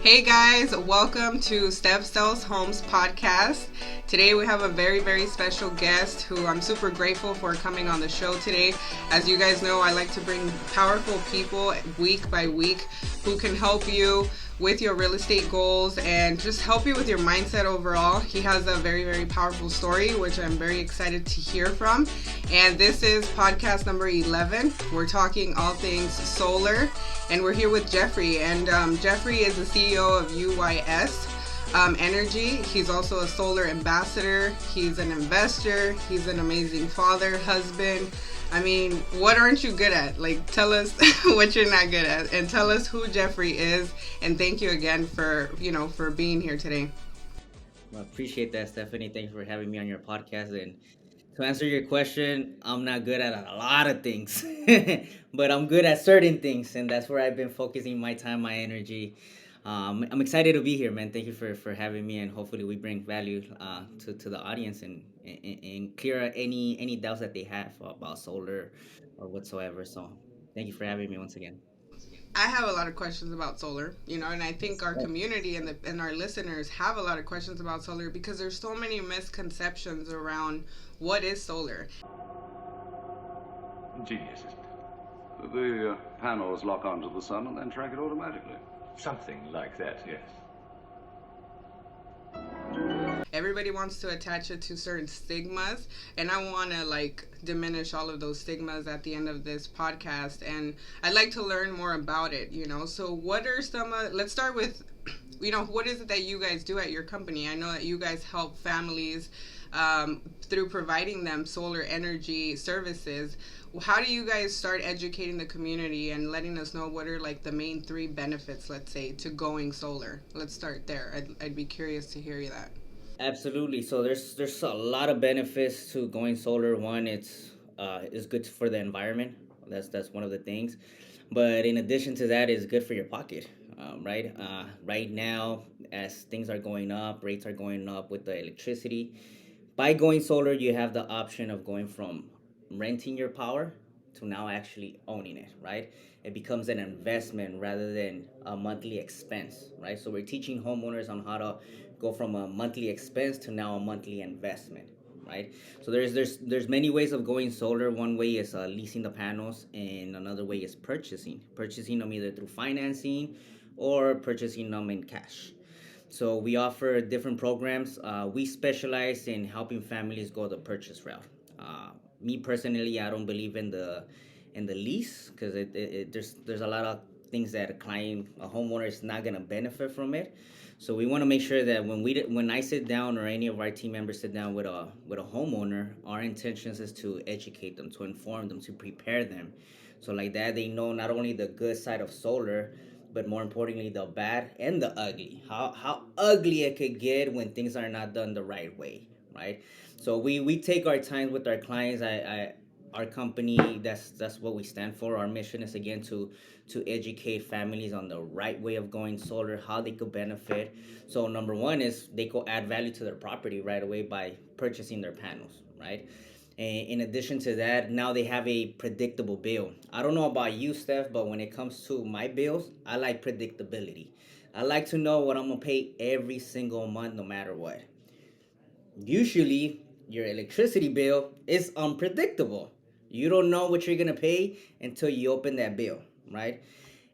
Hey guys, welcome to StephSellsHomes podcast. Today we have a very, very special guest who I'm super grateful for coming on the show today. As you guys know, I like to bring powerful people week by week who can help you with your real estate goals and just help you with your mindset overall. He has a very, very powerful story, which I'm very excited to hear from. And this is podcast number 11. We're talking all things solar. And we're here with Jeffrey. And Jeffrey is the CEO of UYS Energy. He's also a solar ambassador. He's an investor. He's an amazing father, husband. I mean, what aren't you good at? Like, tell us what you're not good at, and tell us who Jeffrey is. And thank you again for being here today. Well, appreciate that, Stephanie. Thanks for having me on your podcast. And to answer your question, I'm not good at a lot of things, but I'm good at certain things, and that's where I've been focusing my time, my energy. I'm excited to be here, man. Thank you for having me, and hopefully we bring value to the audience and clear any doubts that they have about solar or whatsoever. So thank you for having me once again. I have a lot of questions about solar, and I think our community and our listeners have a lot of questions about solar because there's so many misconceptions around what is solar. Ingenious, isn't it? The panels lock onto the sun and then track it automatically. Something like that, yes. Everybody wants to attach it to certain stigmas, and I want to diminish all of those stigmas at the end of this podcast, and I'd like to learn more about it. So what are some let's start with what is it that you guys do at your company? I know that you guys help families through providing them solar energy services. How do you guys start educating the community and letting us know what are the main three benefits, let's say, to going solar? Let's start there. I'd be curious to hear that. Absolutely. So there's a lot of benefits to going solar. One, it's good for the environment. That's one of the things. But in addition to that, it's good for your pocket, right? Right now, as things are going up, rates are going up with the electricity. By going solar, you have the option of going from renting your power to now actually owning it, right? It becomes an investment rather than a monthly expense, right? So we're teaching homeowners on how to go from a monthly expense to now a monthly investment, right? So there's many ways of going solar. One way is leasing the panels, and another way is purchasing them either through financing or purchasing them in cash. So we offer different programs. We specialize in helping families go the purchase route. Me personally, I don't believe in the lease because there's a lot of things that a homeowner is not gonna benefit from it. So we want to make sure that when I sit down or any of our team members sit down with a homeowner, our intentions is to educate them, to inform them, to prepare them. So like that, they know not only the good side of solar, but more importantly, the bad and the ugly. How ugly it could get when things are not done the right way, right? So we take our time with our clients. Our company, that's what we stand for. Our mission is again to educate families on the right way of going solar, how they could benefit. So number one is they could add value to their property right away by purchasing their panels, right? And in addition to that, now they have a predictable bill. I don't know about you, Steph, but when it comes to my bills, I like predictability. I like to know what I'm gonna pay every single month, no matter what. Usually, your electricity bill is unpredictable. You don't know what you're gonna pay until you open that bill, right?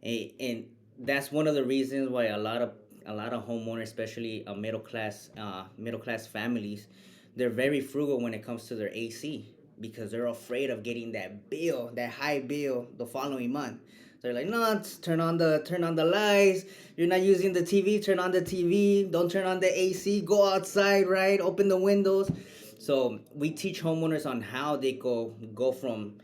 And that's one of the reasons why a lot of homeowners, especially middle class families, they're very frugal when it comes to their AC because they're afraid of getting that high bill the following month. They're like, no, turn on the lights. You're not using the TV. Turn on the TV. Don't turn on the AC. Go outside, right? Open the windows. So we teach homeowners on how they go from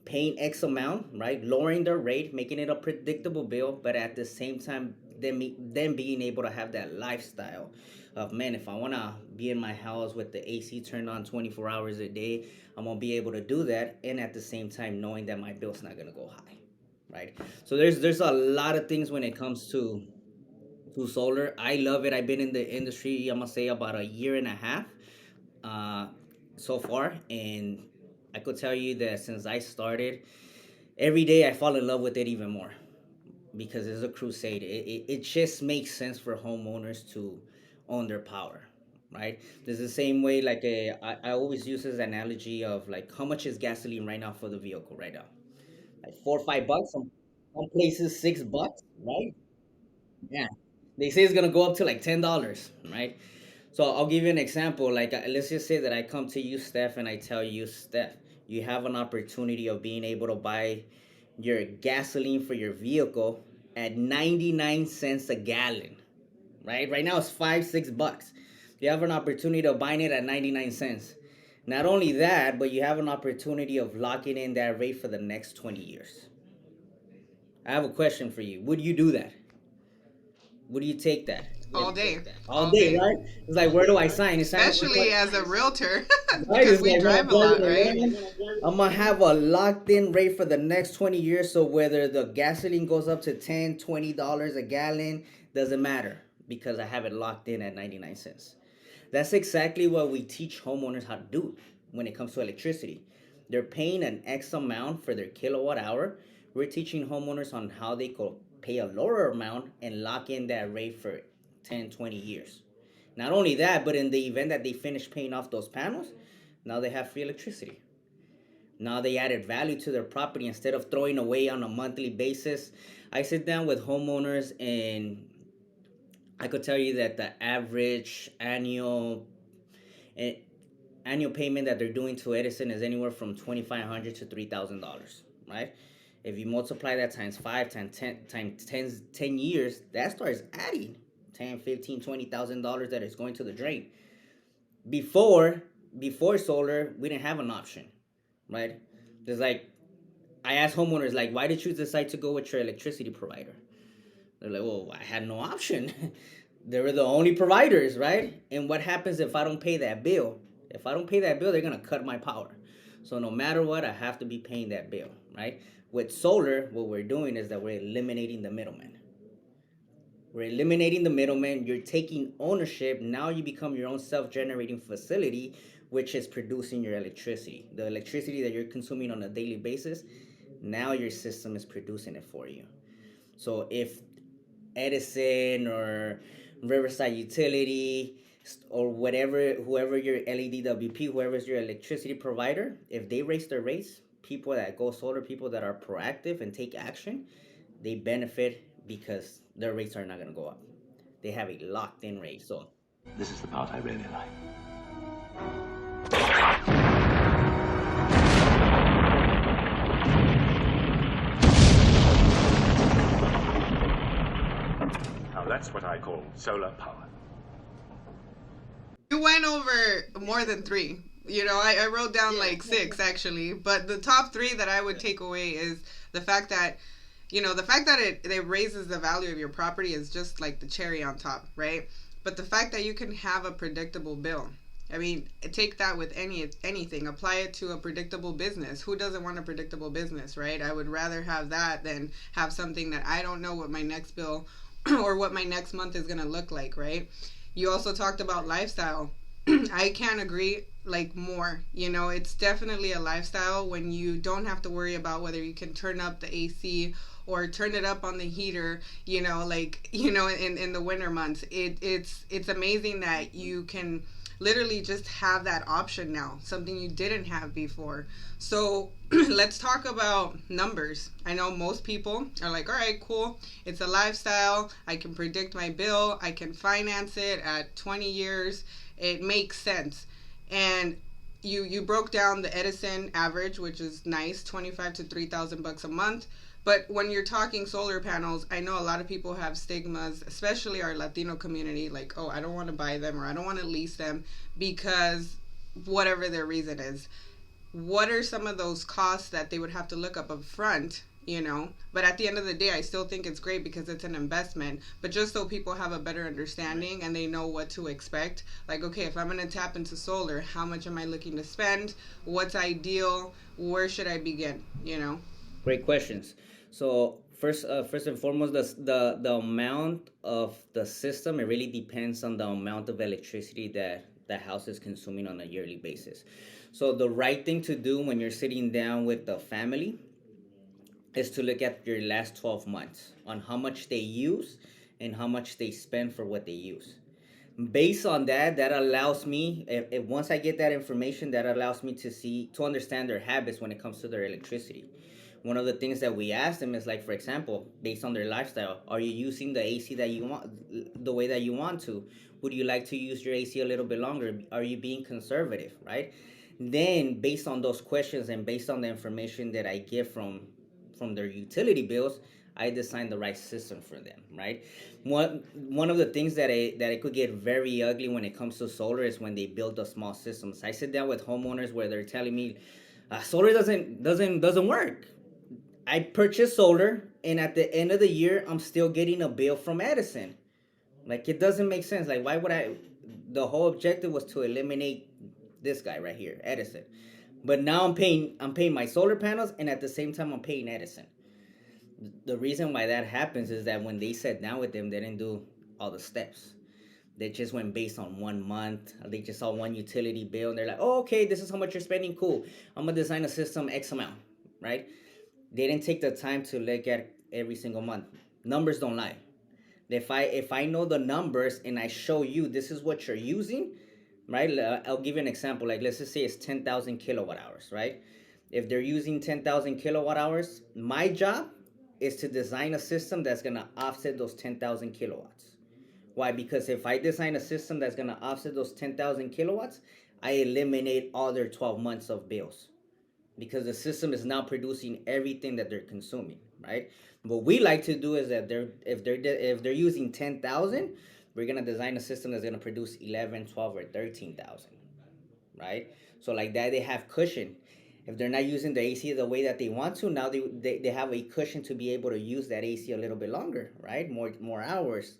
paying X amount, right? Lowering their rate, making it a predictable bill, but at the same time, them being able to have that lifestyle of, man, if I want to be in my house with the AC turned on 24 hours a day, I'm going to be able to do that. And at the same time, knowing that my bill's not going to go high, right? So there's a lot of things when it comes to solar. I love it. I've been in the industry, I'm going to say about a year and a half uh, so far. And I could tell you that since I started, every day I fall in love with it even more. because it's a crusade. It just makes sense for homeowners to own their power, right? There's the same way, like I always use this analogy of like how much is gasoline right now for the vehicle right now? Like $4 or $5. Some places $6, right? Yeah. They say it's gonna go up to like $10, right? So I'll give you an example. Like let's just say that I come to you, Steph, and I tell you, Steph, you have an opportunity of being able to buy your gasoline for your vehicle at 99 cents a gallon, right? Right now it's 5, $6. You have an opportunity of buying it at 99 cents. Not only that, but you have an opportunity of locking in that rate for the next 20 years. I have a question for you. Would you do that? Would you take that? All day, All all day, day. right? It's like, where do I sign? Especially as a realtor, Right? because It's we like when I'm drive a lot, driving right? around, I'm gonna have a locked in rate for the next 20 years. So whether the gasoline goes up to $10, $20 a gallon, doesn't matter because I have it locked in at 99 cents. That's exactly what we teach homeowners how to do when it comes to electricity. They're paying an X amount for their kilowatt hour. We're teaching homeowners on how they could pay a lower amount and lock in that rate for 10, 20 years. Not only that, but in the event that they finish paying off those panels, now they have free electricity. Now they added value to their property instead of throwing away on a monthly basis. I sit down with homeowners and I could tell you that the average eh, annual payment that they're doing to Edison is anywhere from $2,500 to $3,000, right? If you multiply that times 5, times 10 years, that starts adding 10, 15, $20,000 that is going to the drain. Before before solar, we didn't have an option, right? There's like I asked homeowners like, why did you decide to go with your electricity provider? They're like, well, I had no option. They were the only providers, right? And what happens if I don't pay that bill? If I don't pay that bill, they're gonna cut my power. So no matter what, I have to be paying that bill, right? With solar, what we're doing is that we're eliminating the middleman. We're eliminating the middleman. You're taking ownership. Now you become your own self-generating facility, which is producing your electricity. The electricity that you're consuming on a daily basis, now your system is producing it for you. So if Edison or Riverside Utility or whatever, whoever your LEDWP, whoever's your electricity provider, if they raise their rates, people that go solar, people that are proactive and take action, they benefit because their rates are not going to go up. They have a locked in rate. So This is the part I really like. Now that's what I call solar power. You went over more than three. I wrote down like six actually, but the top three that I would take away is the fact that, it raises the value of your property is just like the cherry on top, right? But the fact that you can have a predictable bill. I mean, take that with anything. Apply it to a predictable business. Who doesn't want a predictable business, right? I would rather have that than have something that I don't know what my next bill or what my next month is going to look like, right? You also talked about lifestyle. I can't agree like more. It's definitely a lifestyle when you don't have to worry about whether you can turn up the AC or turn it up on the heater, in the winter months. It's amazing that you can literally just have that option now, something you didn't have before. So let's talk about numbers. I know most people are like, all right, cool, it's a lifestyle, I can predict my bill, I can finance it at 20 years, it makes sense. And you broke down the Edison average, which is nice, 25 to 3,000 bucks a month. But when you're talking solar panels, I know a lot of people have stigmas, especially our Latino community, like, oh, I don't want to buy them or I don't want to lease them because whatever their reason is. What are some of those costs that they would have to look up front, But at the end of the day, I still think it's great because it's an investment. But just so people have a better understanding and they know what to expect, like, okay, if I'm going to tap into solar, how much am I looking to spend? What's ideal? Where should I begin, great questions. So first and foremost, the amount of the system, it really depends on the amount of electricity that the house is consuming on a yearly basis. So the right thing to do when you're sitting down with the family is to look at your last 12 months on how much they use and how much they spend for what they use. Based on that, that allows me, if once I get that information, that allows me to understand their habits when it comes to their electricity. One of the things that we ask them is, like, for example, based on their lifestyle, are you using the AC that you want, the way that you want to? Would you like to use your AC a little bit longer? Are you being conservative, right? Then, based on those questions and based on the information that I get from their utility bills, I design the right system for them, right? One of the things that it could get very ugly when it comes to solar is when they build the small systems. I sit down with homeowners where they're telling me, solar doesn't work. I purchased solar, and at the end of the year, I'm still getting a bill from Edison. Like, it doesn't make sense. Like, why would I? The whole objective was to eliminate this guy right here, Edison. But now I'm paying my solar panels, and at the same time I'm paying Edison. The reason why that happens is that when they sat down with them, they didn't do all the steps. They just went based on 1 month. They just saw one utility bill, and they're like, "Oh, okay, this is how much you're spending. Cool. I'm gonna design a system X amount, right?" They didn't take the time to look at every single month. Numbers don't lie. If I know the numbers and I show you this is what you're using, right? I'll give you an example. Like, let's just say it's 10,000 kilowatt hours, right? If they're using 10,000 kilowatt hours, my job is to design a system that's gonna offset those 10,000 kilowatts. Why? Because if I design a system that's gonna offset those 10,000 kilowatts, I eliminate all their 12 months of bills because the system is now producing everything that they're consuming, right? What we like to do is that if they're using 10,000, we're gonna design a system that's gonna produce 11, 12, or 13,000, right? So like that, they have cushion. If they're not using the AC the way that they want to, now they have a cushion to be able to use that AC a little bit longer, right? More hours,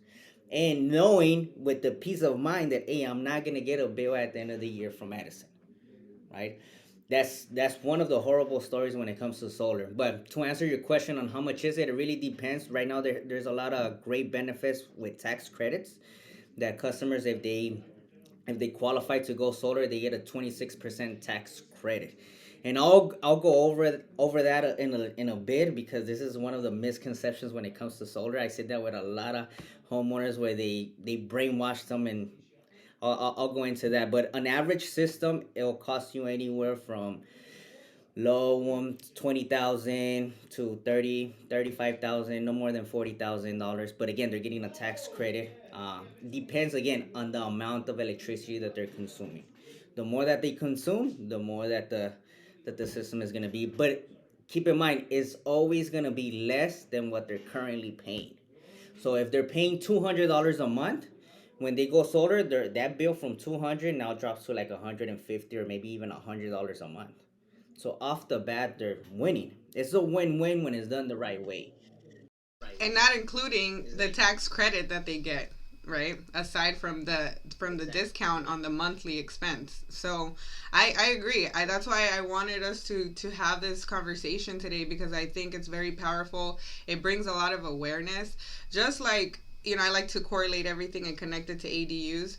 and knowing with the peace of mind that, hey, I'm not gonna get a bill at the end of the year from Edison, right? That's one of the horrible stories when it comes to solar. But to answer your question on how much is it, it really depends. Right now, there's a lot of great benefits with tax credits that customers, if they qualify to go solar, they get a 26% tax credit. And I'll go over that in a bit, because this is one of the misconceptions when it comes to solar. I sit down with a lot of homeowners where they brainwash them, and I'll go into that. But an average system, it'll cost you anywhere from low one 20,000 to 35,000, no more than $40,000. But again, they're getting a tax credit. Depends again on the amount of electricity that they're consuming. The more that they consume, the more that the system is gonna be. But keep in mind, it's always gonna be less than what they're currently paying. So if they're paying $200 a month, when they go solar, that bill from 200 now drops to like 150 or maybe even $100 a month. So off the bat, they're winning. It's a win-win when it's done the right way. And not including the tax credit that they get, right? Aside from the discount on the monthly expense. So I agree. That's why I wanted us to have this conversation today, because I think it's very powerful. It brings a lot of awareness. Just like, I like to correlate everything and connect it to ADUs.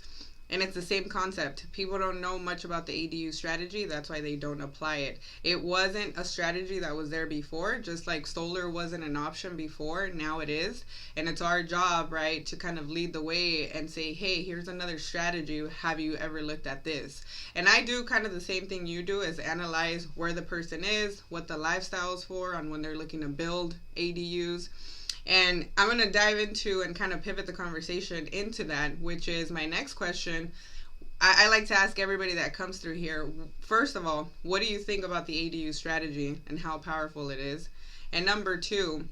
And it's the same concept. People don't know much about the ADU strategy. That's why they don't apply it. It wasn't a strategy that was there before, just like solar wasn't an option before. Now it is. And it's our job, right, to kind of lead the way and say, hey, here's another strategy. Have you ever looked at this? And I do kind of the same thing you do, is analyze where the person is, what the lifestyle is for on when they're looking to build ADUs. And I'm going to dive into and kind of pivot the conversation into that, which is my next question. I like to ask everybody that comes through here, first of all, what do you think about the ADU strategy and how powerful it is? And number two,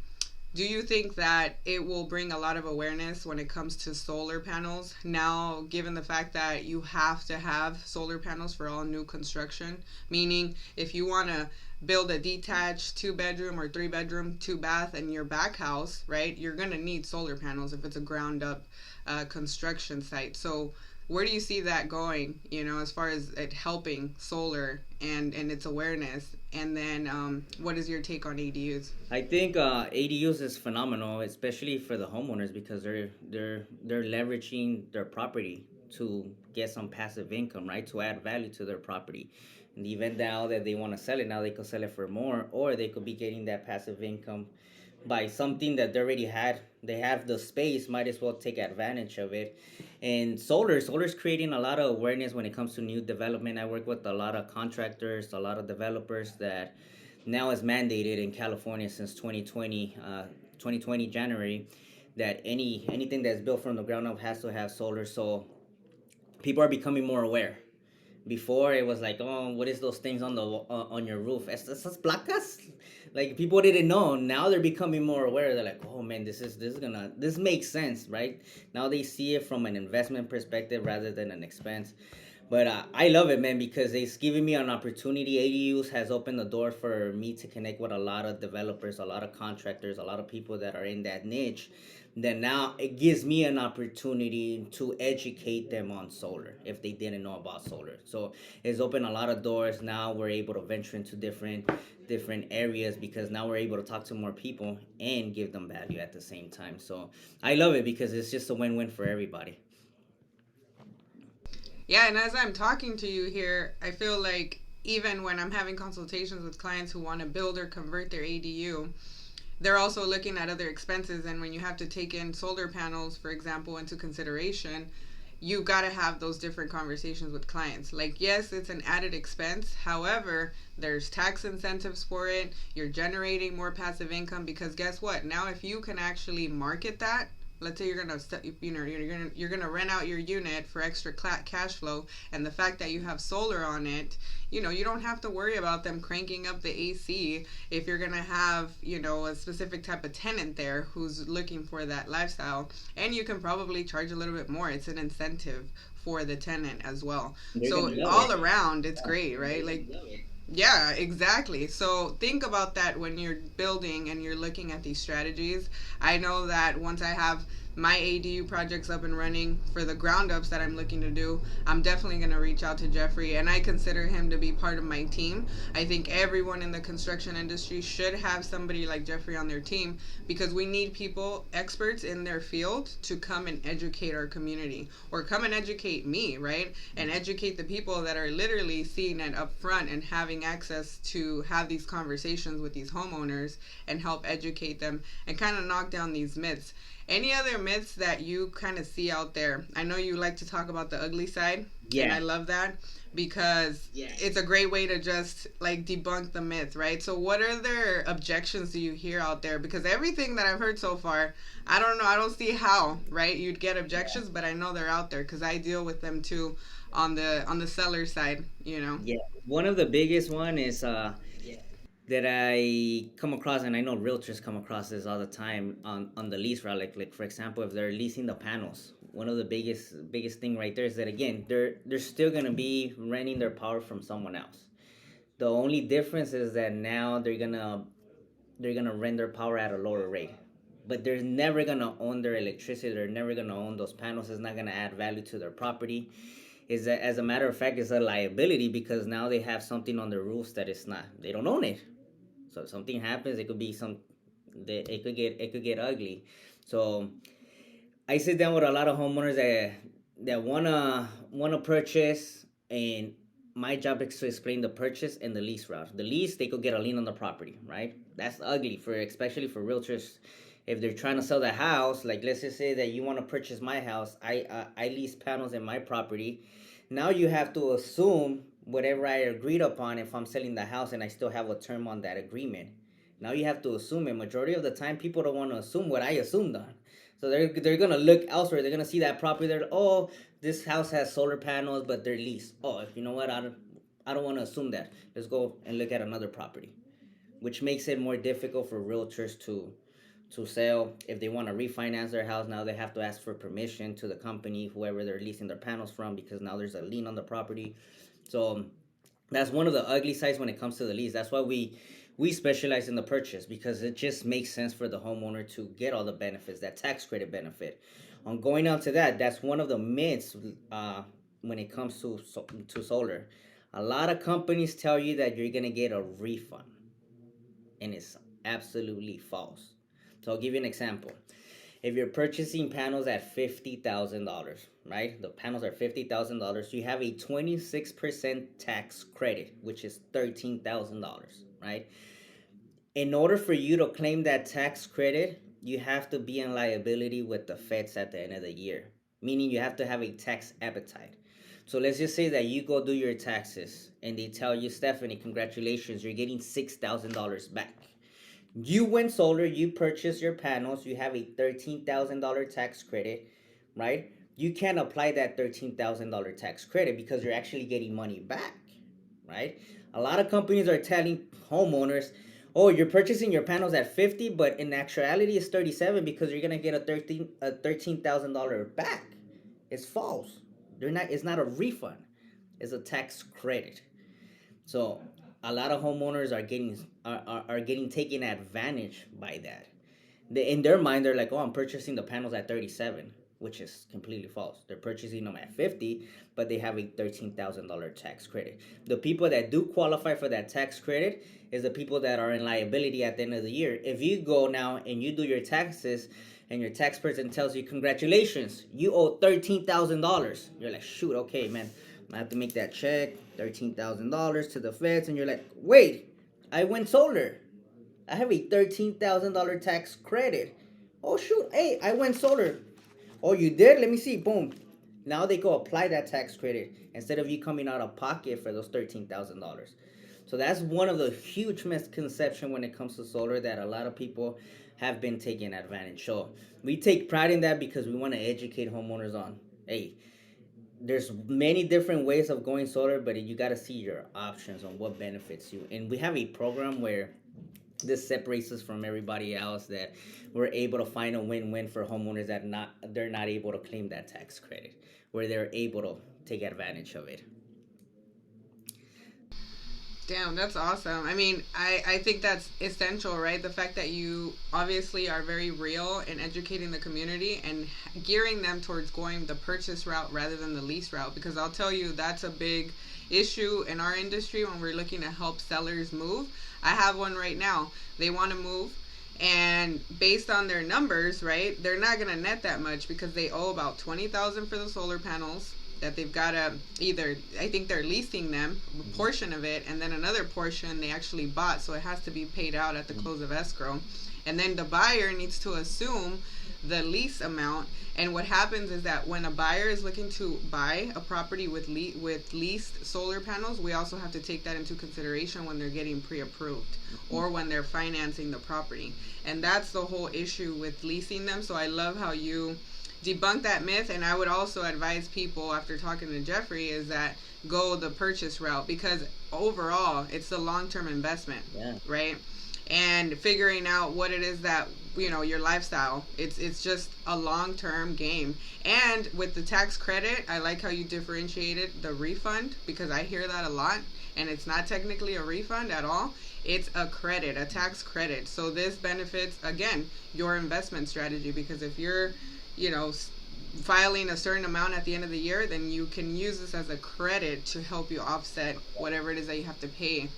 do you think that it will bring a lot of awareness when it comes to solar panels now, given the fact that you have to have solar panels for all new construction? Meaning, if you want to build a detached 2-bedroom or 3-bedroom, 2-bath in your back house, right, you're going to need solar panels if it's a ground up construction site. So where do you see that going, as far as it helping solar and its awareness? And then what is your take on ADUs? I think ADUs is phenomenal, especially for the homeowners, because they're leveraging their property to get some passive income, right? To add value to their property. In the event now that they want to sell it, now they could sell it for more, or they could be getting that passive income by something that they already had. They have the space, might as well take advantage of it. And solar's creating a lot of awareness when it comes to new development. I work with a lot of contractors, a lot of developers that now is mandated in California since 2020 January, that anything that's built from the ground up has to have solar. So people are becoming more aware. Before it was like, oh, what is those things on the on your roof? Esas placas? Like people didn't know. Now they're becoming more aware. They're like, oh man, this makes sense, right? Now they see it from an investment perspective rather than an expense. But I love it, man, because it's giving me an opportunity. ADUs has opened the door for me to connect with a lot of developers, a lot of contractors, a lot of people that are in that niche. Then now it gives me an opportunity to educate them on solar if they didn't know about solar. So it's opened a lot of doors. Now we're able to venture into different areas because now we're able to talk to more people and give them value at the same time. So I love it because it's just a win-win for everybody. Yeah, and as I'm talking to you here, I feel like even when I'm having consultations with clients who want to build or convert their ADU, they're also looking at other expenses. And when you have to take in solar panels, for example, into consideration, you got to have those different conversations with clients. Like, yes, it's an added expense. However, there's tax incentives for it. You're generating more passive income because guess what? Now, if you can actually market that, let's say you're gonna rent out your unit for extra cash flow, and the fact that you have solar on it, you don't have to worry about them cranking up the AC if you're gonna have a specific type of tenant there who's looking for that lifestyle, and you can probably charge a little bit more. It's an incentive for the tenant as well. So all around, it's great, right? Like, yeah, exactly. So think about that when you're building and you're looking at these strategies. I know that once I have my ADU projects up and running for the ground ups that I'm looking to do, I'm definitely going to reach out to Jeffrey, and I consider him to be part of my team. I think everyone in the construction industry should have somebody like Jeffrey on their team because we need people, experts in their field, to come and educate our community or come and educate me, right? And educate the people that are literally seeing it up front and having access to have these conversations with these homeowners and help educate them and kind of knock down these myths. Any other myths that you kind of see out there? I know you like to talk about the ugly side. Yeah. And I love that because it's a great way to just like debunk the myth, right? So what other objections do you hear out there? Because everything that I've heard so far, I don't know. I don't see how, right? You'd get objections, but I know they're out there because I deal with them too on the seller side, Yeah. One of the biggest one is that I come across, and I know realtors come across this all the time on the lease route. Like for example, if they're leasing the panels, one of the biggest thing right there is that again they're still gonna be renting their power from someone else. The only difference is that now they're gonna rent their power at a lower rate, but they're never gonna own their electricity. They're never gonna own those panels. It's not gonna add value to their property. Is that as a matter of fact, it's a liability because now they have something on their roofs that it's not. They don't own it. So if something happens, it could be it could get ugly. So I sit down with a lot of homeowners that wanna purchase, and my job is to explain the purchase and the lease route. The lease, they could get a lien on the property, right? That's ugly for especially for realtors. If they're trying to sell the house, like let's just say that you want to purchase my house, I lease panels in my property. Now you have to assume whatever I agreed upon if I'm selling the house and I still have a term on that agreement. Now you have to assume it. Majority of the time, people don't want to assume what I assumed on. So they're gonna look elsewhere. They're gonna see that property. They're oh, this house has solar panels, but they're leased. Oh, you know what? I don't want to assume that. Let's go and look at another property, which makes it more difficult for realtors to sell. If they want to refinance their house, now they have to ask for permission to the company, whoever they're leasing their panels from, because now there's a lien on the property. So that's one of the ugly sides when it comes to the lease. That's why we specialize in the purchase, because it just makes sense for the homeowner to get all the benefits, that tax credit benefit. On going on to that, that's one of the myths when it comes to solar. A lot of companies tell you that you're gonna get a refund, and it's absolutely false. So I'll give you an example. If you're purchasing panels at $50,000, right? The panels are $50,000. You have a 26% tax credit, which is $13,000, right? In order for you to claim that tax credit, you have to be in liability with the feds at the end of the year, meaning you have to have a tax appetite. So let's just say that you go do your taxes and they tell you, Stephanie, congratulations, you're getting $6,000 back. You went solar, you purchased your panels, you have a $13,000 tax credit, right? You can't apply that $13,000 tax credit because you're actually getting money back, right? A lot of companies are telling homeowners, "Oh, you're purchasing your panels at 50, but in actuality it's 37 because you're going to get a $13,000 back." It's false. They're not It's not a refund. It's a tax credit. So a lot of homeowners are getting taken advantage by that. In their mind, they're like, "Oh, I'm purchasing the panels at 37," which is completely false. They're purchasing them at 50, but they have a $13,000 tax credit. The people that do qualify for that tax credit is the people that are in liability at the end of the year. If you go now and you do your taxes and your tax person tells you, "Congratulations, you owe $13,000," you're like, "Shoot, okay, man, I have to make that check, $13,000 to the feds," and you're like, "Wait, I went solar. I have a $13,000 tax credit. Oh shoot, hey, I went solar. Oh, you did? Let me see. Boom. Now they go apply that tax credit instead of you coming out of pocket for those $13,000. So that's one of the huge misconceptions when it comes to solar that a lot of people have been taking advantage. So we take pride in that because we want to educate homeowners on, hey, there's many different ways of going solar, but you got to see your options on what benefits you. And we have a program where this separates us from everybody else, that we're able to find a win-win for homeowners that they're not able to claim that tax credit, where they're able to take advantage of it. Damn, that's awesome. I mean, I think that's essential, right? The fact that you obviously are very real in educating the community and gearing them towards going the purchase route rather than the lease route. Because I'll tell you, that's a big issue in our industry when we're looking to help sellers move. I have one right now. They want to move. And based on their numbers, right, they're not going to net that much because they owe about $20,000 for the solar panels that they've got to either, I think they're leasing them a portion of it, and then another portion they actually bought, so it has to be paid out at the close of escrow. And then the buyer needs to assume the lease amount. And what happens is that when a buyer is looking to buy a property with leased solar panels, we also have to take that into consideration when they're getting pre-approved or when they're financing the property. And that's the whole issue with leasing them. So I love how you debunk that myth. And I would also advise people, after talking to Jeffrey, is that go the purchase route, because overall it's a long-term investment, right? And figuring out what it is that, you know, your lifestyle, it's just a long-term game. And with the tax credit, I like how you differentiated the refund, because I hear that a lot, and it's not technically a refund at all. It's a credit, a tax credit. So this benefits, again, your investment strategy, because if you're, you know, filing a certain amount at the end of the year, then you can use this as a credit to help you offset whatever it is that you have to pay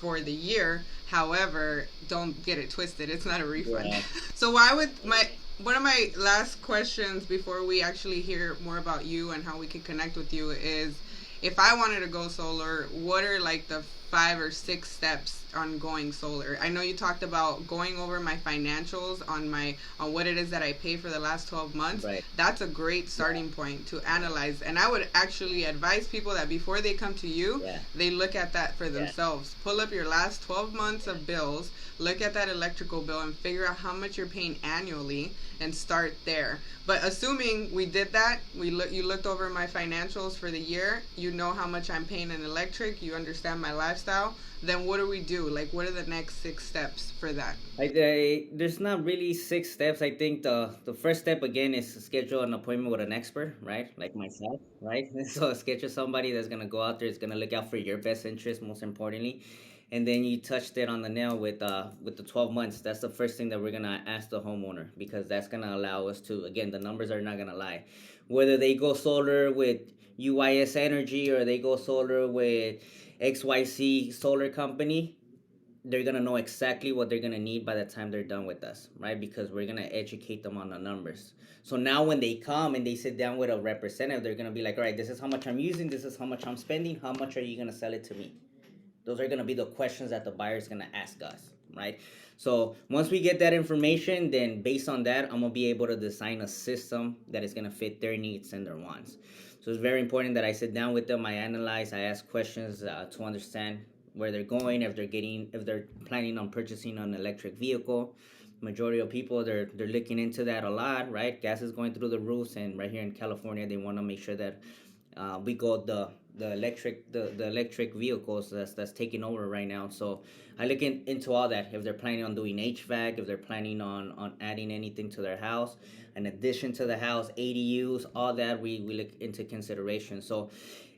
for the year. However, don't get it twisted, it's not a refund. Yeah. So one of my last questions before we actually hear more about you and how we can connect with you is, if I wanted to go solar, what are like the 5 or 6 steps on going solar? I know you talked about going over my financials on what it is that I pay for the last 12 months. Right. That's a great starting point to analyze. And I would actually advise people that before they come to you, they look at that for themselves. Pull up your last 12 months of bills, look at that electrical bill, and figure out how much you're paying annually and start there. But assuming we did that, you looked over my financials for the year, you know how much I'm paying in electric, you understand my lifestyle, then what do we do? Like, what are the next 6 steps for that? There's not really 6 steps. I think the first step, again, is to schedule an appointment with an expert, right? Like myself, right? So schedule somebody that's going to go out there, is going to look out for your best interest, most importantly. And then you touched it on the nail with the 12 months. That's the first thing that we're going to ask the homeowner, because that's going to allow us to, again, the numbers are not going to lie. Whether they go solar with UIS Energy or they go solar with XYZ solar company, they're gonna know exactly what they're gonna need by the time they're done with us, right? Because we're gonna educate them on the numbers. So now when they come and they sit down with a representative, they're gonna be like, all right, this is how much I'm using, this is how much I'm spending, how much are you gonna sell it to me? Those are gonna be the questions that the buyer's gonna ask us, right? So once we get that information, then based on that, I'm gonna be able to design a system that is gonna fit their needs and their wants. So it's very important that I sit down with them, I analyze, I ask questions to understand where they're going, if they're planning on purchasing an electric vehicle. Majority of people they're looking into that a lot, right? Gas is going through the roofs, and right here in California, they want to make sure that we got the electric vehicles that's taking over right now. So I look into all that. If they're planning on doing HVAC, if they're planning on adding anything to their house, in addition to the house, ADUs, all that we look into consideration. So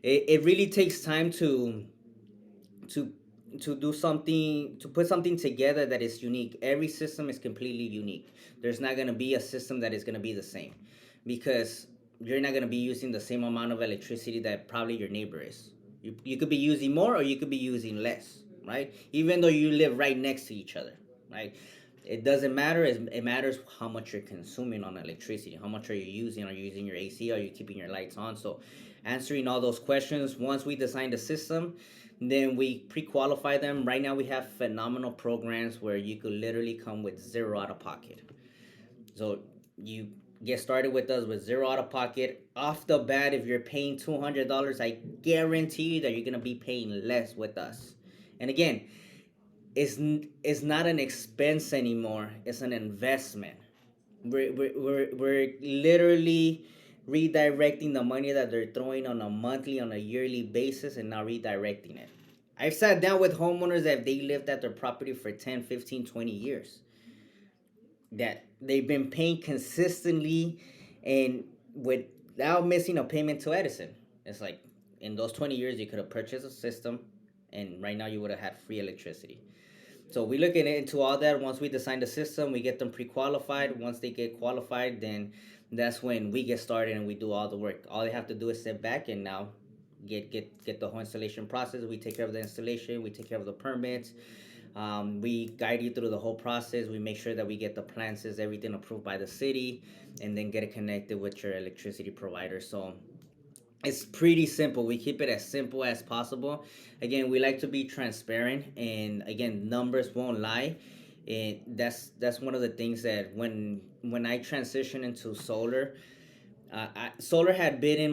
it really takes time to to do something, to put something together that is unique. Every system is completely unique. There's not going to be a system that is going to be the same, because you're not going to be using the same amount of electricity that probably your neighbor is. You could be using more or you could be using less, right? Even though you live right next to each other, right? It doesn't matter. It matters how much you're consuming on electricity. How much are you using? Are you using your AC? Are you keeping your lights on? So answering all those questions, once we design the system, then we pre-qualify them. Right now we have phenomenal programs where you could literally come with zero out of pocket. So you get started with us with zero out of pocket. Off the bat, if you're paying $200, I guarantee you that you're gonna be paying less with us. And again, it's not an expense anymore. It's an investment. We're literally redirecting the money that they're throwing on a monthly, on a yearly basis, and now redirecting it. I've sat down with homeowners that they lived at their property for 10, 15, 20 years, that they've been paying consistently and without missing a payment to Edison. It's like in those 20 years, you could have purchased a system, and right now you would have had free electricity. So we look into all that. Once we design the system, we get them pre-qualified. Once they get qualified, then that's when we get started and we do all the work. All they have to do is sit back and now get the whole installation process. We take care of the installation. We take care of the permits. We guide you through the whole process. We make sure that we get the plans, everything approved by the city, and then get it connected with your electricity provider. So it's pretty simple. We keep it as simple as possible. Again, we like to be transparent, and again, numbers won't lie. And that's one of the things that when I transitioned into solar, solar had been in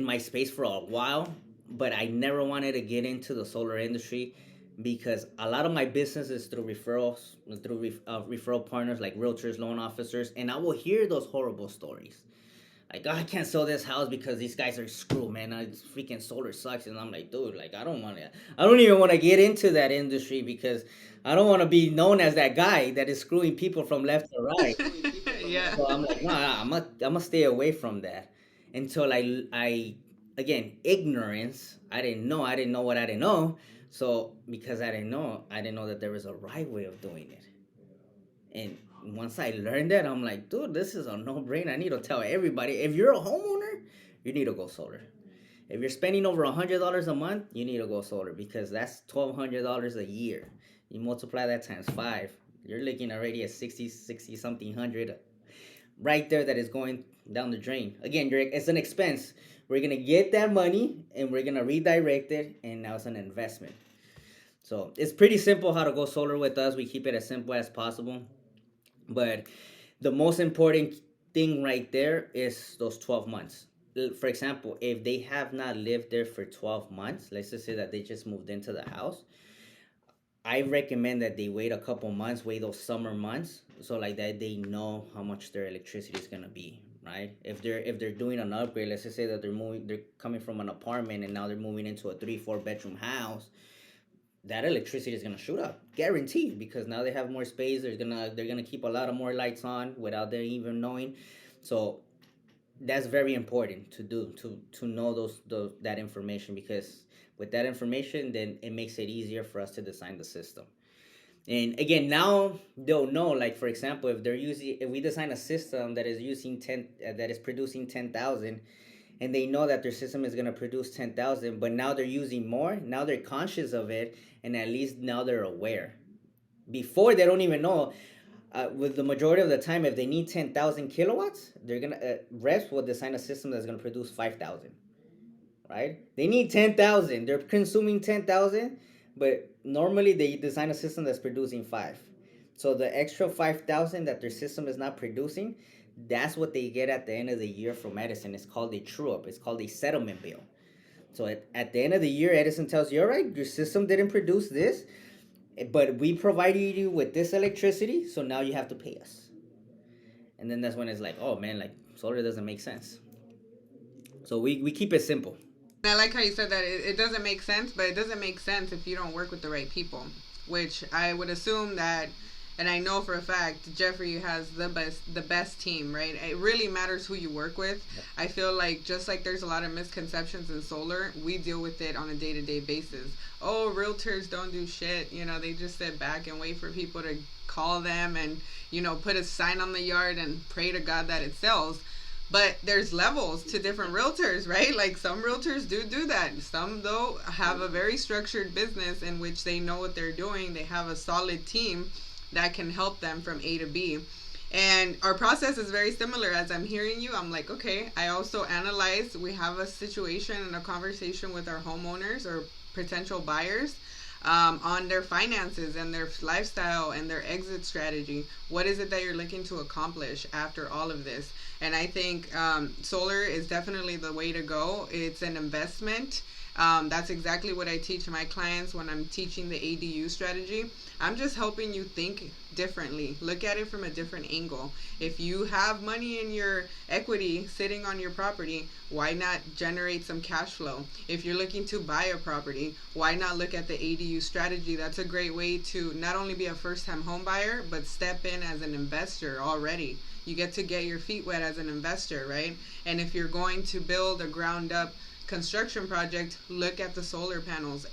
my space for a while, but I never wanted to get into the solar industry because a lot of my business is through referrals, through referral partners like realtors, loan officers, and I will hear those horrible stories. Like, oh, I can't sell this house because these guys are screwed, man. Freaking solar sucks. And I'm like, dude, like, I don't even want to get into that industry because I don't want to be known as that guy that is screwing people from left to right. Yeah. So I'm like, no, I'm gonna stay away from that until again, ignorance. I didn't know what I didn't know. So because I didn't know that there was a right way of doing it. And once I learned that, I'm like, dude, this is a no-brainer. I need to tell everybody. If you're a homeowner, you need to go solar. If you're spending over $100 a month, you need to go solar because that's $1,200 a year. You multiply that times 5, you're looking already at 60 something hundred right there that is going down the drain. Again, it's an expense. We're gonna get that money and we're gonna redirect it, and now it's an investment. So it's pretty simple how to go solar with us. We keep it as simple as possible. But the most important thing right there is those 12 months. For example, if they have not lived there for 12 months, let's just say that they just moved into the house, I recommend that they wait a couple months, wait those summer months, so like that they know how much their electricity is gonna be, right? If they're doing an upgrade, let's just say that they're coming from an apartment and now they're moving into a 3-4 bedroom house, that electricity is gonna shoot up, guaranteed, because now they have more space. They're gonna keep a lot of more lights on without them even knowing. So that's very important to do, to know those that information, because with that information, then it makes it easier for us to design the system. And again, now they'll know. Like for example, if we design a system that is using 10, that is producing 10,000, and they know that their system is going to produce 10,000, but now they're using more. Now they're conscious of it, and at least now they're aware. Before, they don't even know. With the majority of the time, if they need 10,000 kilowatts, they're gonna reps will design a system that's gonna produce 5,000. Right? They need 10,000. They're consuming 10,000, but normally they design a system that's producing 5. So the extra 5,000 that their system is not producing, that's what they get at the end of the year from Edison. It's called a true up. It's called a settlement bill. So at the end of the year, Edison tells you, all right, your system didn't produce this, but we provided you with this electricity, so now you have to pay us. And then that's when it's like, oh man, like solar doesn't make sense. So we keep it simple. I like how you said that it doesn't make sense, but it doesn't make sense if you don't work with the right people, which I would assume that, and I know for a fact, Jeffrey has the best team, right? It really matters who you work with. Yep. I feel like just like there's a lot of misconceptions in solar, we deal with it on a day-to-day basis. Oh, realtors don't do shit. You know, they just sit back and wait for people to call them and, you know, put a sign on the yard and pray to God that it sells. But there's levels to different realtors, right? Like some realtors do that. Some, though, have a very structured business in which they know what they're doing. They have a solid team that can help them from A to B. And our process is very similar. As I'm hearing you, I'm like, okay, I also analyze. We have a situation and a conversation with our homeowners or potential buyers on their finances and their lifestyle and their exit strategy. What is it that you're looking to accomplish after all of this? And I think solar is definitely the way to go. It's an investment. That's exactly what I teach my clients when I'm teaching the ADU strategy. I'm just helping you think differently. Look at it from a different angle. If you have money in your equity sitting on your property, why not generate some cash flow? If you're looking to buy a property, why not look at the ADU strategy? That's a great way to not only be a first-time home buyer, but step in as an investor already. You get to get your feet wet as an investor, right? And if you're going to build a ground-up construction project, look at the solar panels.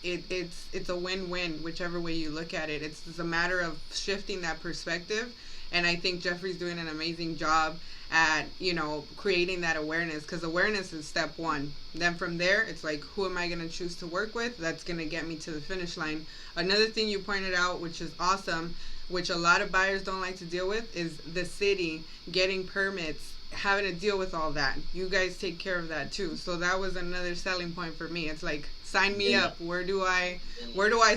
It's a win-win whichever way you look at it. It's a matter of shifting that perspective, and I think Jeffrey's doing an amazing job at, you know, creating that awareness, because awareness is step one. Then from there, it's like, who am I going to choose to work with that's going to get me to the finish line? Another thing you pointed out, which is awesome, which a lot of buyers don't like to deal with, is the city getting permits, having to deal with all that. You guys take care of that too. So that was another selling point for me. It's like, sign me up. Where do I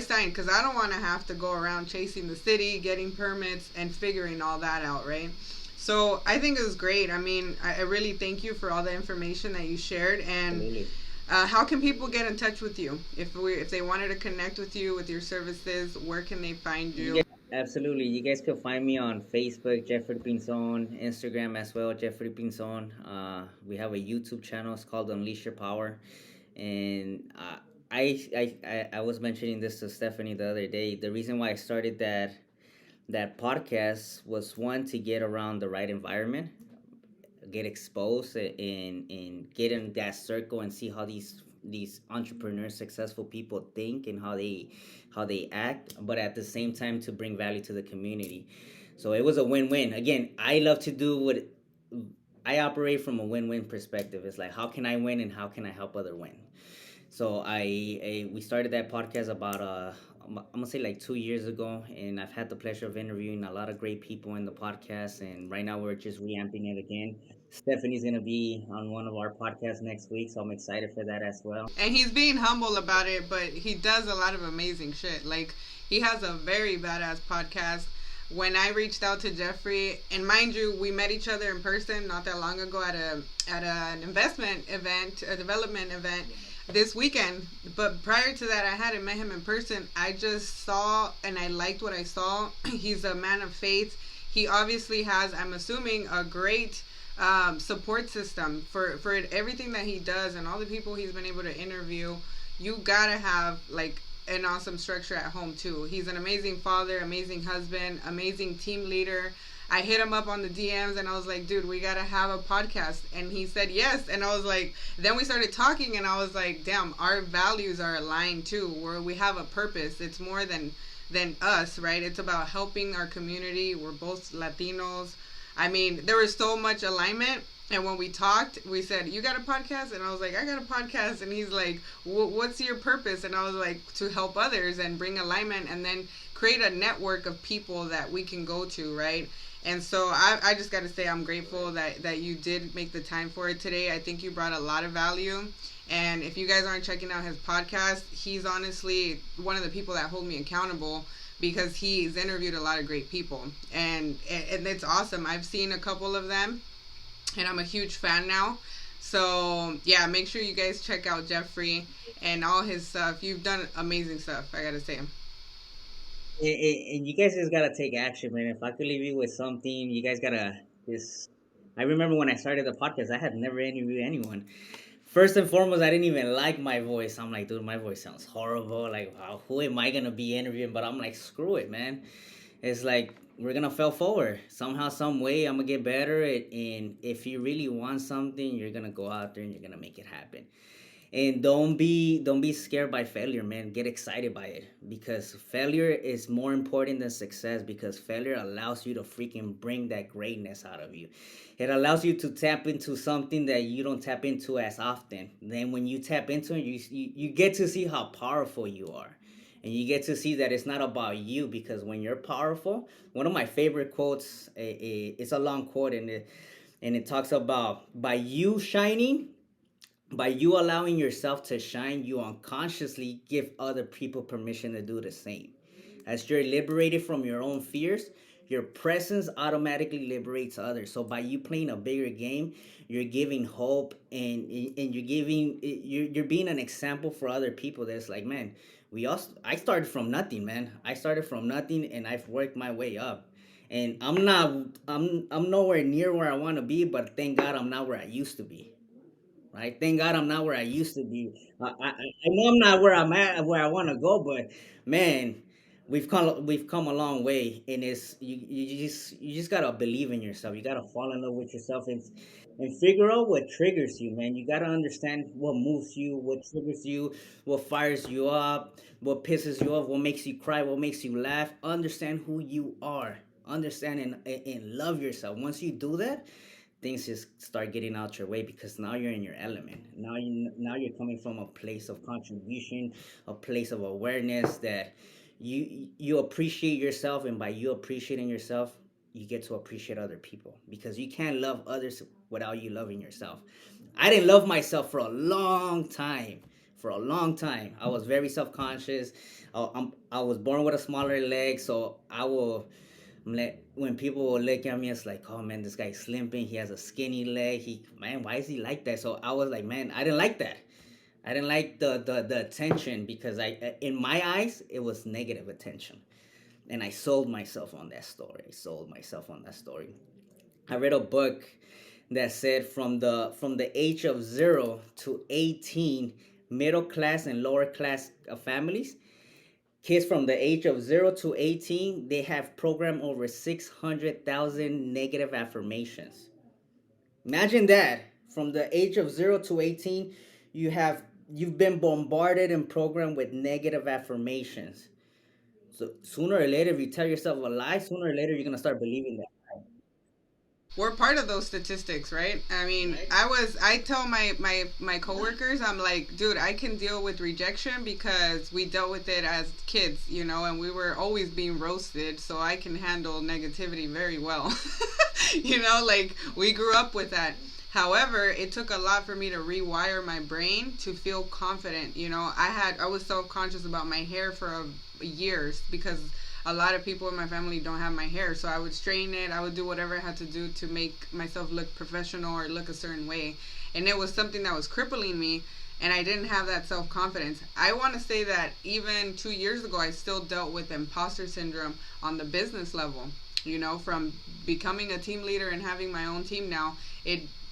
sign? Because I don't want to have to go around chasing the city, getting permits, and figuring all that out, right? So I think it was great. I mean, I really thank you for all the information that you shared. And how can people get in touch with you? If they wanted to connect with you, with your services, where can they find you? Absolutely. You guys can find me on Facebook, Jeffrey Pinzon, Instagram as well, Jeffrey Pinzon. We have a YouTube channel. It's called Unleash Your Power. And I was mentioning this to Stephanie the other day. The reason why I started that podcast was, one, to get around the right environment, get exposed and get in that circle and see how these entrepreneurs, successful people think and how they act, but at the same time to bring value to the community. So it was a win-win. Again, I love to do what I operate from a win-win perspective. It's like, how can I win and how can I help other win? So we started that podcast about I'm gonna say like 2 years ago, and I've had the pleasure of interviewing a lot of great people in the podcast, and right now we're just reamping it again. Stephanie's gonna be on one of our podcasts next week, so I'm excited for that as well. And he's being humble about it, but he does a lot of amazing shit. Like, he has a very badass podcast. When I reached out to Jeffrey, and mind you, we met each other in person not that long ago at an investment event, a development event this weekend. But prior to that, I hadn't met him in person. I just saw and I liked what I saw. He's a man of faith. He obviously has, I'm assuming, a great support system for everything that he does, and all the people he's been able to interview. You gotta have like an awesome structure at home too. He's an amazing father, amazing husband, amazing team leader. I hit him up on the DMs and I was like, dude, we gotta have a podcast. And he said yes. And I was like, then we started talking and I was like, damn, our values are aligned too, where we have a purpose. It's more than us, right? It's about helping our community. We're both Latinos. I mean, there was so much alignment. And when we talked, we said, "You got a podcast?" And I was like, "I got a podcast." And he's like, "What's your purpose?" And I was like, "To help others and bring alignment and then create a network of people that we can go to," right? And so I just got to say I'm grateful that you did make the time for it today. I think you brought a lot of value. And if you guys aren't checking out his podcast, he's honestly one of the people that hold me accountable because he's interviewed a lot of great people. And it's awesome. I've seen a couple of them and I'm a huge fan now. So yeah, make sure you guys check out Jeffrey and all his stuff. You've done amazing stuff, I gotta say. And you guys just gotta take action, man. If I could leave you with something, you guys gotta just. I remember when I started the podcast, I had never interviewed anyone. First and foremost, I didn't even like my voice. I'm like, dude, my voice sounds horrible. Like, wow, who am I gonna be interviewing? But I'm like, screw it, man. It's like we're gonna fail forward somehow, some way. I'm gonna get better. And if you really want something, you're gonna go out there and you're gonna make it happen. And don't be scared by failure, man. Get excited by it because failure is more important than success because failure allows you to freaking bring that greatness out of you. It allows you to tap into something that you don't tap into as often. Then when you tap into it, you get to see how powerful you are. And you get to see that it's not about you because when you're powerful, one of my favorite quotes, it's a long quote and it talks about by you allowing yourself to shine, you unconsciously give other people permission to do the same. As you're liberated from your own fears, your presence automatically liberates others. So by you playing a bigger game, you're giving hope and you're being an example for other people that's like, man, I started from nothing, man. I started from nothing and I've worked my way up. And I'm nowhere near where I want to be, but thank God I'm not where I used to be. Right? Thank God I'm not where I used to be. I know I'm not where I'm at, where I want to go, but man, we've come a long way, and it's you just gotta believe in yourself. You gotta fall in love with yourself and figure out what triggers you, man. You gotta understand what moves you, what triggers you, what fires you up, what pisses you off, what makes you cry, what makes you laugh. Understand who you are. Understand and love yourself. Once you do that, things just start getting out your way because now you're in your element. Now you're coming from a place of contribution, a place of awareness that you appreciate yourself, and by you appreciating yourself, you get to appreciate other people because you can't love others without you loving yourself. I didn't love myself for a long time. For a long time, I was very self-conscious. I was born with a smaller leg, so when people will look at me, it's like, oh man, this guy's slimping. He has a skinny leg. Man, why is he like that? So I was like, man, I didn't like that. I didn't like the attention because in my eyes, it was negative attention. And I sold myself on that story. I read a book that said from the age of 0 to 18, middle class and lower class families, kids from the age of 0 to 18, they have programmed over 600,000 negative affirmations. Imagine that. From the age of 0 to 18, you've been bombarded and programmed with negative affirmations. So sooner or later, if you tell yourself a lie, sooner or later you're gonna start believing that. We're part of those statistics, right? I mean, I tell my coworkers, I'm like, dude, I can deal with rejection because we dealt with it as kids, and we were always being roasted, so I can handle negativity very well. Like we grew up with that. However, it took a lot for me to rewire my brain to feel confident. I was self-conscious about my hair for years because a lot of people in my family don't have my hair, so I would straighten it. I would do whatever I had to do to make myself look professional or look a certain way, and it was something that was crippling me, and I didn't have that self-confidence. I want to say that even 2 years ago, I still dealt with imposter syndrome on the business level. From becoming a team leader and having my own team now,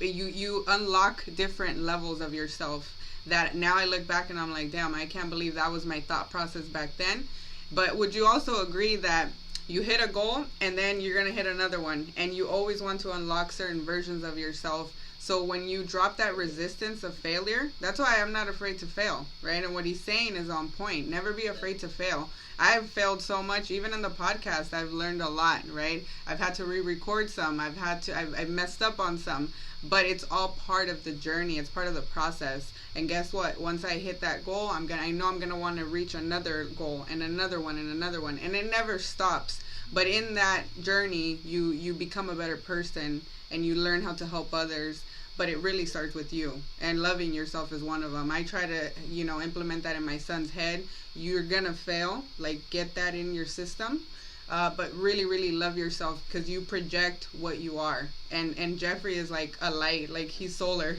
you unlock different levels of yourself that now I look back and I'm like, damn, I can't believe that was my thought process back then. But would you also agree that you hit a goal and then you're going to hit another one, and you always want to unlock certain versions of yourself? So when you drop that resistance of failure, that's why I'm not afraid to fail, right? And what he's saying is on point. Never be afraid to fail. I've failed so much, even in the podcast. I've learned a lot, right? I've had to re-record some. I've messed up on some. but it's all part of the journey. It's part of the process. And guess what? Once I hit that goal, I know I'm gonna want to reach another goal and another one and another one, and it never stops. But in that journey, you become a better person and you learn how to help others. But it really starts with you, and loving yourself is one of them. I try to, implement that in my son's head. You're gonna fail, like get that in your system, but really, really love yourself because you project what you are. And Jeffrey is like a light, like he's solar,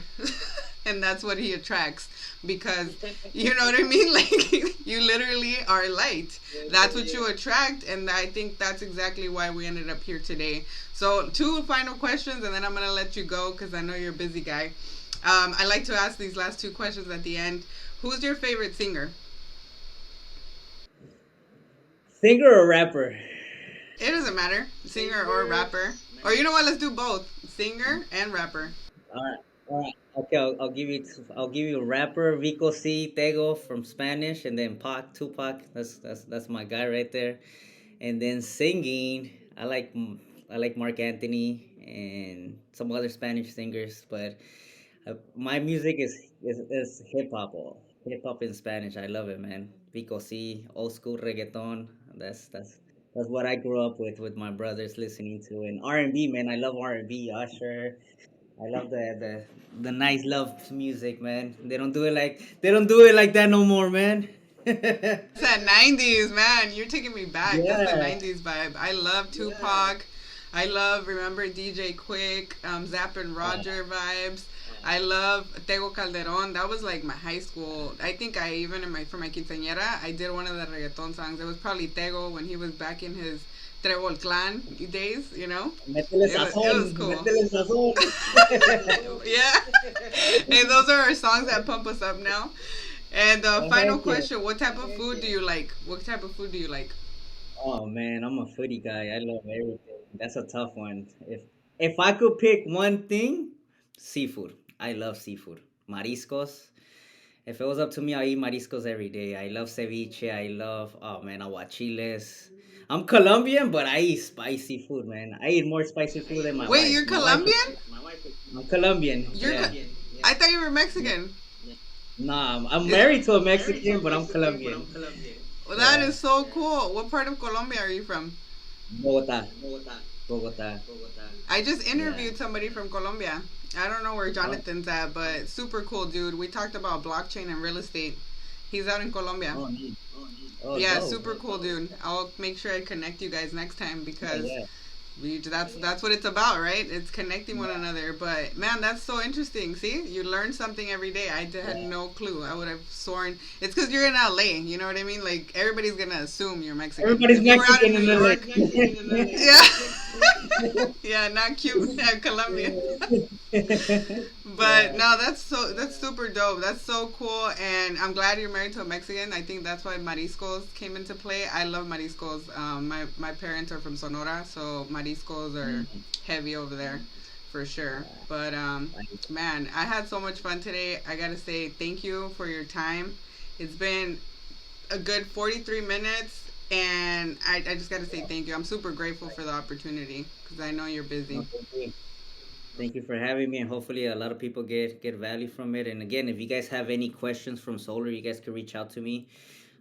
and that's what he attracts because you know what I mean. Like you literally are light. That's what you attract, and I think that's exactly why we ended up here today. So two final questions, and then I'm gonna let you go because I know you're a busy guy. I like to ask these last two questions at the end. Who's your favorite singer? Singer or rapper? It doesn't matter, singer or rapper. Or you know what? Let's do both, singer and rapper. All right, all right. Okay, I'll give you a rapper, Vico C. Tego from Spanish, and then Pac, Tupac. That's my guy right there. And then singing, I like Mark Anthony and some other Spanish singers, but my music is hip hop in Spanish. I love it, man. Vico C, old school reggaeton. That's what I grew up with my brothers listening to. And R&B, man. I love R&B, Usher. I love the nice love music, man. They don't do it like that no more, man. It's that 90s, man. You're taking me back. That's the Yeah. 90s vibe. I love Tupac. I love, remember DJ Quick, Zapp and Roger vibes. I love Tego Calderon. That was like my high school. I think I even for my quinceañera, I did one of the reggaeton songs. It was probably Tego when he was back in his Trebol Clan days, you know? Métele It was sazón, cool. métele sazón. Yeah. Hey, those are our songs that pump us up now. And Oh, final heck yeah. question: what type of food do you like? What type of food do you like? Oh man, I'm a foodie guy. I love everything. That's a tough one. If I could pick one thing, seafood. I love seafood. Mariscos. If it was up to me, I eat mariscos every day. I love ceviche. I love, oh man, aguachiles. I'm Colombian, but I eat spicy food, man. I eat more spicy food than my Wait, wife. you're My wife is, Colombian? I'm Colombian. You're. Yeah. I thought you were Mexican. Nah, I'm Is- married to a Mexican, but I'm Colombian. Well, that Yeah. is so cool. What part of Colombia are you from? Bogota. Bogota. I just Yeah. interviewed somebody from Colombia. I don't know where Oh, Jonathan's at, but super cool dude. We talked about blockchain and real estate. He's out in Colombia. oh, neat. Oh, Yeah, dope. super cool dude. I'll make sure I connect you guys next time Yeah, because yeah. that's what it's about, right? It's connecting one another. But man, that's so interesting. See, you learn something every day. Had Yeah. no clue. I would have sworn it's because you're in LA. You know what I mean? Like everybody's gonna assume you're Mexican. Everybody's If you were out in Mexican New in LA. York, yeah, yeah, not cute, Colombian. But Yeah. no, that's super dope. That's so cool, and I'm glad you're married to a Mexican. I think that's why mariscos came into play. I love mariscos. My parents are from Sonora, so mariscos are Mm, heavy over there, for sure. yeah. But Nice. man, I had so much fun today. I gotta say thank you for your time. It's been a good 43 minutes, and I just gotta say thank you. I'm super grateful for the opportunity because I know you're busy. No, thank you. Thank you for having me, and hopefully a lot of people get value from it. And again, if you guys have any questions from solar, you guys can reach out to me.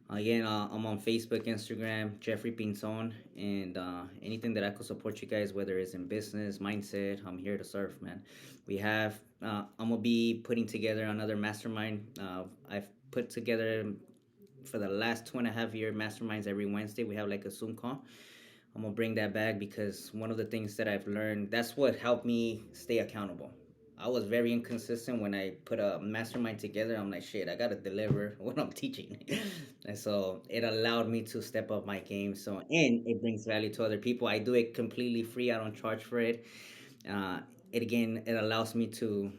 Again, I'm on Facebook, Instagram, Jeffrey Pinzon, and anything that I could support you guys, whether it's in business, mindset, I'm here to serve, man. We have, I'm gonna be putting together another mastermind. I've put together for the last 2.5 year masterminds every Wednesday. We have like a Zoom call. I'm gonna bring that back because one of the things that I've learned, that's what helped me stay accountable. I was very inconsistent when I put a mastermind together. I'm like, shit, I gotta deliver what I'm teaching, and so it allowed me to step up my game. So and it brings value to other people. I do it completely free. I don't charge for it. Uh, it allows me to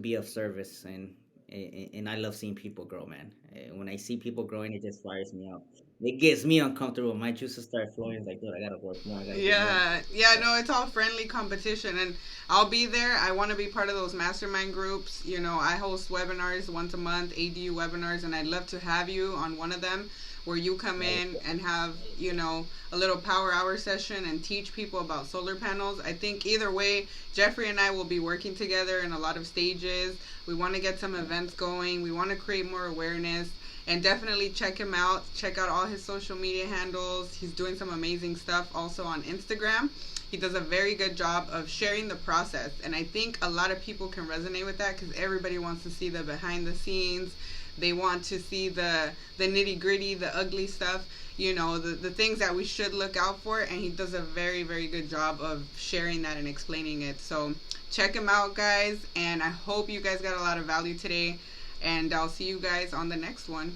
be of service, and I love seeing people grow, man. When I see people growing, it just fires me up. It gets me uncomfortable. My juices start flowing. It's like, dude, I gotta work more. I gotta do more. Yeah, no, it's all friendly competition, and I'll be there. I want to be part of those mastermind groups. You know, I host webinars once a month, ADU webinars, and I'd love to have you on one of them where you come in and have, you know, a little power hour session and teach people about solar panels. I think either way, Jeffrey and I will be working together in a lot of stages. We want to get some events going. We want to create more awareness. And definitely check him out. Check out all his social media handles. He's doing some amazing stuff also on Instagram. He does a very good job of sharing the process. And I think a lot of people can resonate with that because everybody wants to see the behind the scenes. They want to see the nitty gritty, the ugly stuff, you know, the things that we should look out for. And he does a very, very good job of sharing that and explaining it. So check him out, guys. And I hope you guys got a lot of value today. And I'll see you guys on the next one.